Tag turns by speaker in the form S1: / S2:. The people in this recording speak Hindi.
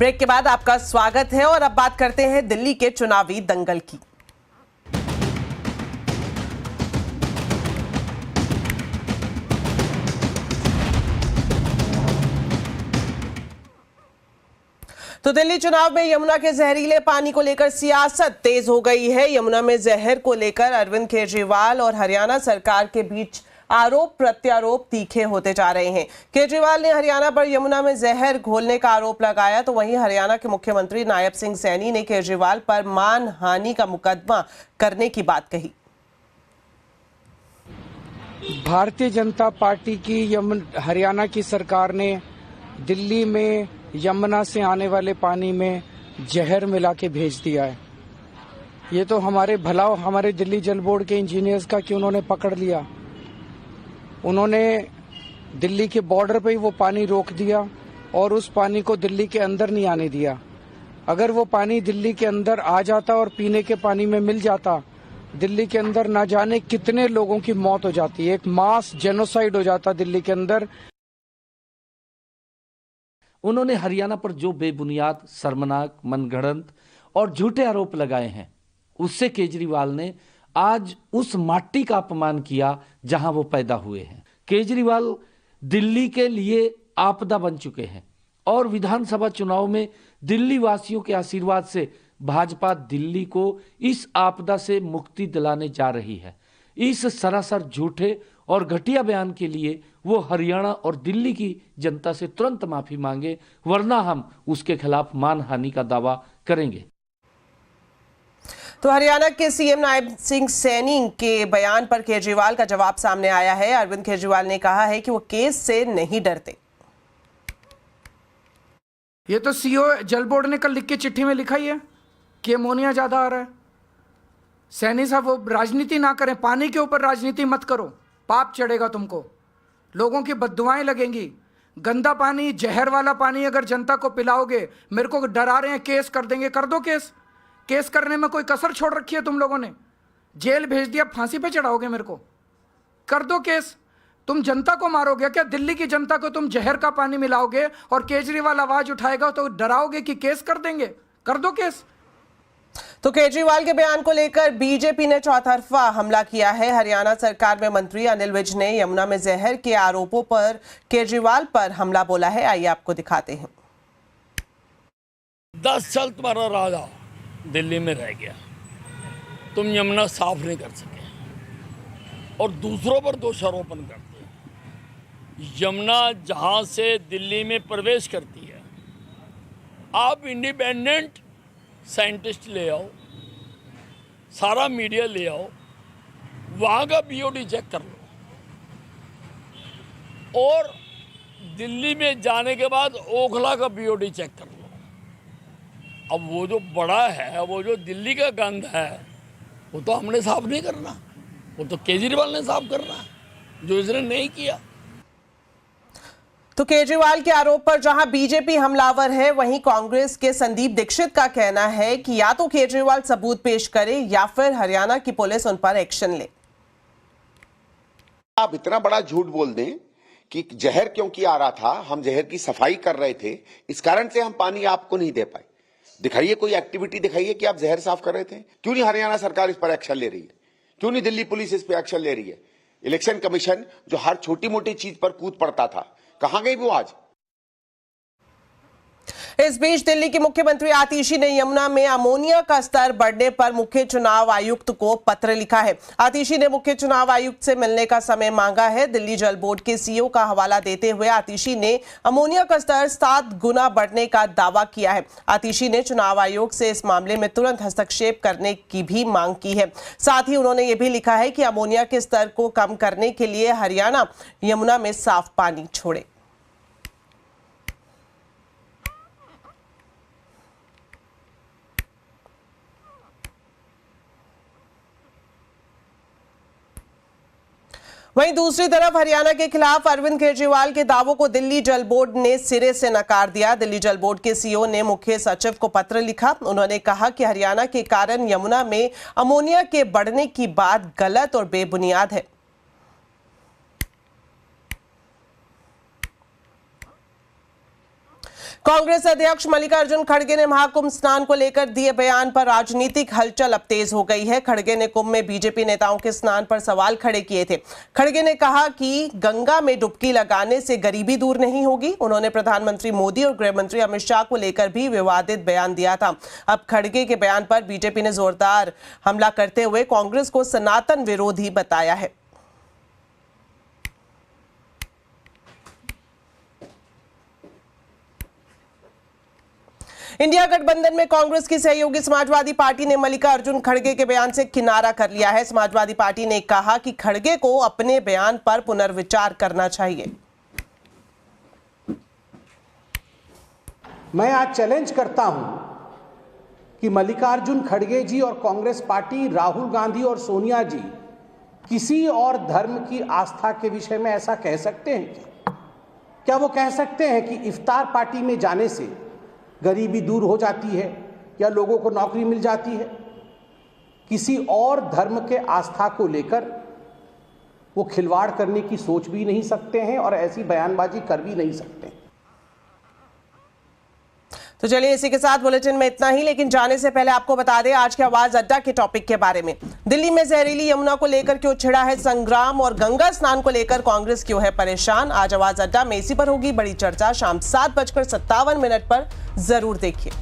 S1: ब्रेक के बाद आपका स्वागत है और अब बात करते हैं दिल्ली के चुनावी दंगल की। तो दिल्ली चुनाव में यमुना के जहरीले पानी को लेकर सियासत तेज हो गई है। यमुना में जहर को लेकर अरविंद केजरीवाल और हरियाणा सरकार के बीच आरोप प्रत्यारोप तीखे होते जा रहे हैं। केजरीवाल ने हरियाणा पर यमुना में जहर घोलने का आरोप लगाया, तो वहीं हरियाणा के मुख्यमंत्री नायब सिंह सैनी ने केजरीवाल पर मानहानि का मुकदमा करने की बात कही।
S2: भारतीय जनता पार्टी की हरियाणा की सरकार ने दिल्ली में यमुना से आने वाले पानी में जहर मिला के भेज दिया है। ये तो हमारे भलाव हमारे दिल्ली जल बोर्ड के इंजीनियर्स का कि उन्होंने पकड़ लिया। उन्होंने दिल्ली के बॉर्डर पे ही वो पानी रोक दिया और उस पानी को दिल्ली के अंदर नहीं आने दिया। अगर वो पानी दिल्ली के अंदर आ जाता और पीने के पानी में मिल जाता, दिल्ली के अंदर ना जाने कितने लोगों की मौत हो जाती, एक मास जेनोसाइड हो जाता दिल्ली के अंदर।
S3: उन्होंने हरियाणा पर जो बेबुनियाद, शर्मनाक, मनगढ़ंत और झूठे आरोप लगाए हैं, उससे केजरीवाल ने आज उस माटी का अपमान किया जहां वो पैदा हुए हैं। केजरीवाल दिल्ली के लिए आपदा बन चुके हैं और विधानसभा चुनाव में दिल्ली वासियों के आशीर्वाद से भाजपा दिल्ली को इस आपदा से मुक्ति दिलाने जा रही है। इस सरासर झूठे और घटिया बयान के लिए वो हरियाणा और दिल्ली की जनता से तुरंत माफी मांगे, वरना हम उसके खिलाफ मानहानि का दावा करेंगे।
S1: तो हरियाणा के सीएम नायब सिंह सैनी के बयान पर केजरीवाल का जवाब सामने आया है। अरविंद केजरीवाल ने कहा है कि वो केस से नहीं डरते।
S2: ये तो सीओ जल बोर्ड ने कल लिख के चिट्ठी में लिखा ही है कि अमोनिया ज्यादा आ रहा है। सैनी साहब, वो राजनीति ना करें, पानी के ऊपर राजनीति मत करो, पाप चढ़ेगा तुमको, लोगों की बद्दुआएं लगेंगी। गंदा पानी, जहर वाला पानी अगर जनता को पिलाओगे, मेरे को डरा रहे हैं केस कर देंगे, कर दो केस। केस करने में कोई कसर छोड़ रखी है तुम लोगों ने? जेल भेज दिया, फांसी पे चढ़ाओगे मेरे को? कर दो केस। तुम जनता को मारोगे क्या? दिल्ली की जनता को तुम जहर का पानी मिलाओगे और केजरीवाल आवाज उठाएगा तो डराओगे कि केस कर देंगे? कर दो केस।
S1: तो केजरीवाल के बयान को लेकर बीजेपी ने चौतरफा हमला किया है। हरियाणा सरकार में मंत्री अनिल विज ने यमुना में जहर के आरोपों पर केजरीवाल पर हमला बोला है। आइए आपको दिखाते हैं।
S4: 10 साल तुम्हारा राजा दिल्ली में रह गया, तुम यमुना साफ नहीं कर सके और दूसरों पर दोषारोपण करते हो। यमुना जहां से दिल्ली में प्रवेश करती है, आप इंडिपेंडेंट साइंटिस्ट ले आओ, सारा मीडिया ले आओ, वहाँ का बीओडी चेक कर लो और दिल्ली में जाने के बाद ओखला का बीओडी चेक कर लो। अब वो जो बड़ा है, वो जो दिल्ली का गंद है, वो तो हमने साफ नहीं करना, वो तो केजरीवाल ने साफ करना है, जो इसने नहीं किया।
S1: तो केजरीवाल के आरोप पर जहां बीजेपी हमलावर है, वहीं कांग्रेस के संदीप दीक्षित का कहना है कि या तो केजरीवाल सबूत पेश करे या फिर हरियाणा की पुलिस उन पर एक्शन ले।
S5: आप इतना बड़ा झूठ बोल दें कि जहर क्योंकि आ रहा था, हम जहर की सफाई कर रहे थे, इस कारण से हम पानी आपको नहीं दे पाए। दिखाइए कोई एक्टिविटी दिखाइए कि आप जहर साफ कर रहे थे। क्यों नहीं हरियाणा सरकार इस पर एक्शन ले रही है? क्यों नहीं दिल्ली पुलिस इस पर एक्शन ले रही है? इलेक्शन कमीशन जो हर छोटी मोटी चीज पर कूद पड़ता था, कहां गई वो आज?
S1: इस बीच दिल्ली के मुख्यमंत्री आतिशी ने यमुना में अमोनिया का स्तर बढ़ने पर मुख्य चुनाव आयुक्त को पत्र लिखा है। आतिशी ने मुख्य चुनाव आयुक्त से मिलने का समय मांगा है। दिल्ली जल बोर्ड के सीईओ का हवाला देते हुए आतिशी ने अमोनिया का स्तर 7 गुना बढ़ने का दावा किया है। आतिशी ने चुनाव आयोग से इस मामले में तुरंत हस्तक्षेप करने की भी मांग की है। साथ ही उन्होंने ये भी लिखा है कि अमोनिया के स्तर को कम करने के लिए हरियाणा यमुना में साफ पानी छोड़े। वहीं दूसरी तरफ हरियाणा के खिलाफ अरविंद केजरीवाल के दावों को दिल्ली जल बोर्ड ने सिरे से नकार दिया। दिल्ली जल बोर्ड के सीईओ ने मुख्य सचिव को पत्र लिखा। उन्होंने कहा कि हरियाणा के कारण यमुना में अमोनिया के बढ़ने की बात गलत और बेबुनियाद है। कांग्रेस अध्यक्ष मल्लिकार्जुन खड़गे ने महाकुंभ स्नान को लेकर दिए बयान पर राजनीतिक हलचल अब तेज हो गई है। खड़गे ने कुंभ में बीजेपी नेताओं के स्नान पर सवाल खड़े किए थे। खड़गे ने कहा कि गंगा में डुबकी लगाने से गरीबी दूर नहीं होगी। उन्होंने प्रधानमंत्री मोदी और गृह मंत्री अमित शाह को लेकर भी विवादित बयान दिया था। अब खड़गे के बयान पर बीजेपी ने जोरदार हमला करते हुए कांग्रेस को सनातन विरोधी बताया है। इंडिया गठबंधन में कांग्रेस की सहयोगी समाजवादी पार्टी ने मल्लिकार्जुन खड़गे के बयान से किनारा कर लिया है। समाजवादी पार्टी ने कहा कि खड़गे को अपने बयान पर पुनर्विचार करना चाहिए।
S6: मैं आज चैलेंज करता हूं कि मल्लिकार्जुन खड़गे जी और कांग्रेस पार्टी, राहुल गांधी और सोनिया जी किसी और धर्म की आस्था के विषय में ऐसा कह सकते हैं? क्या वो कह सकते हैं कि इफ्तार पार्टी में जाने से गरीबी दूर हो जाती है या लोगों को नौकरी मिल जाती है? किसी और धर्म के आस्था को लेकर वो खिलवाड़ करने की सोच भी नहीं सकते हैं और ऐसी बयानबाजी कर भी नहीं सकते।
S1: तो चलिए इसी के साथ बुलेटिन में इतना ही, लेकिन जाने से पहले आपको बता दें आज के आवाज अड्डा के टॉपिक के बारे में। दिल्ली में जहरीली यमुना को लेकर क्यों छिड़ा है संग्राम और गंगा स्नान को लेकर कांग्रेस क्यों है परेशान। आज आवाज अड्डा में इसी पर होगी बड़ी चर्चा। शाम 7:57 पर जरूर देखिए।